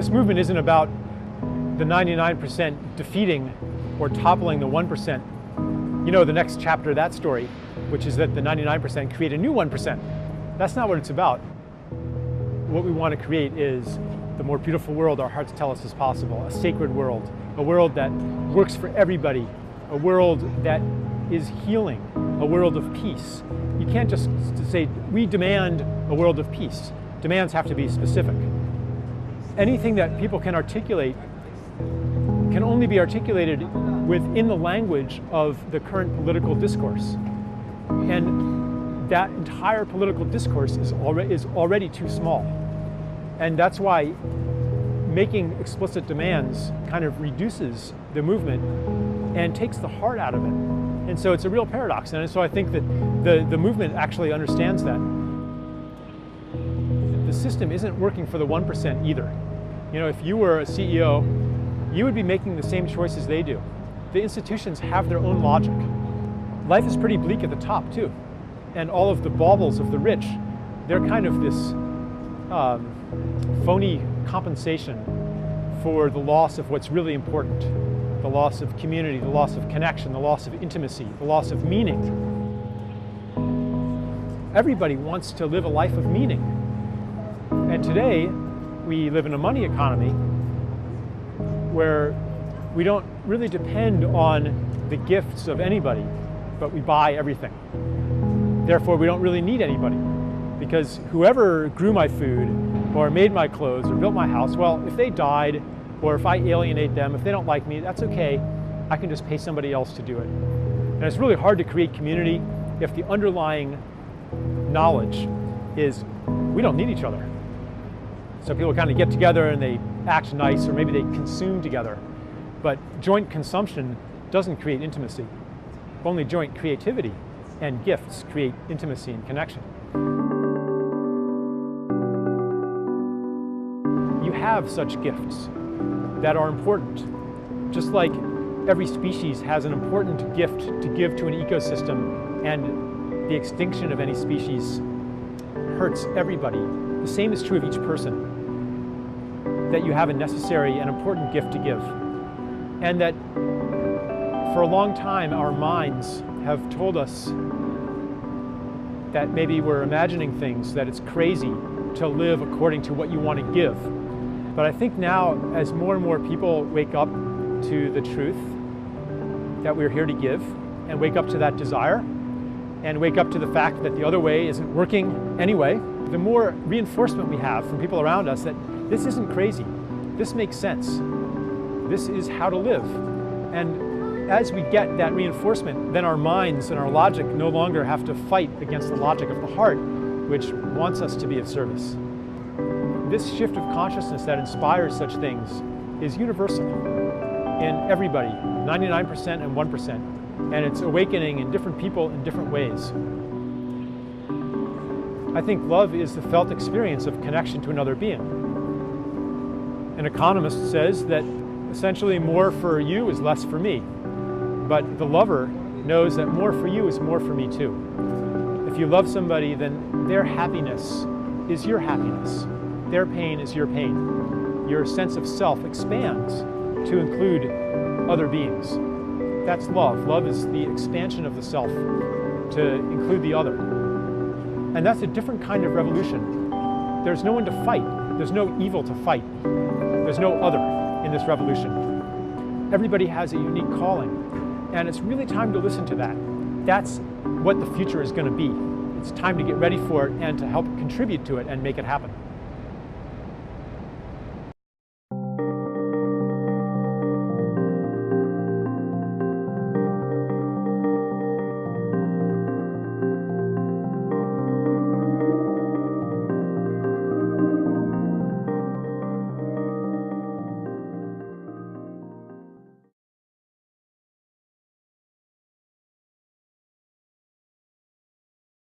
This movement isn't about the 99% defeating or toppling the 1%. You know the next chapter of that story, which is that the 99% create a new 1%. That's not what it's about. What we want to create is the more beautiful world our hearts tell us is possible, a sacred world, a world that works for everybody, a world that is healing, a world of peace. You can't just say, we demand a world of peace. Demands have to be specific. Anything that people can articulate can only be articulated within the language of the current political discourse. And that entire political discourse is already too small. And that's why making explicit demands kind of reduces the movement and takes the heart out of it. And so it's a real paradox. And so I think that the movement actually understands that. The system isn't working for the 1% either. You know, if you were a CEO, you would be making the same choices they do. The institutions have their own logic. Life is pretty bleak at the top too. And all of the baubles of the rich, they're kind of this phony compensation for the loss of what's really important. The loss of community, the loss of connection, the loss of intimacy, the loss of meaning. Everybody wants to live a life of meaning. And today, we live in a money economy where we don't really depend on the gifts of anybody, but we buy everything. Therefore, we don't really need anybody, because whoever grew my food or made my clothes or built my house, well, if they died or if I alienate them, if they don't like me, that's okay. I can just pay somebody else to do it. And it's really hard to create community if the underlying knowledge is we don't need each other. So people kind of get together and they act nice, or maybe they consume together. But joint consumption doesn't create intimacy. Only joint creativity and gifts create intimacy and connection. You have such gifts that are important. Just like every species has an important gift to give to an ecosystem, and the extinction of any species hurts everybody. The same is true of each person, that you have a necessary and important gift to give. And that for a long time, our minds have told us that maybe we're imagining things, that it's crazy to live according to what you want to give. But I think now, as more and more people wake up to the truth that we're here to give, and wake up to that desire, and wake up to the fact that the other way isn't working anyway, the more reinforcement we have from people around us that this isn't crazy, this makes sense, this is how to live. And as we get that reinforcement, then our minds and our logic no longer have to fight against the logic of the heart, which wants us to be of service. This shift of consciousness that inspires such things is universal in everybody, 99% and 1%. And it's awakening in different people in different ways. I think love is the felt experience of connection to another being. An economist says that essentially more for you is less for me. But the lover knows that more for you is more for me too. If you love somebody, then their happiness is your happiness. Their pain is your pain. Your sense of self expands to include other beings. That's love. Love is the expansion of the self to include the other. And that's a different kind of revolution. There's no one to fight. There's no evil to fight. There's no other in this revolution. Everybody has a unique calling. And it's really time to listen to that. That's what the future is going to be. It's time to get ready for it and to help contribute to it and make it happen.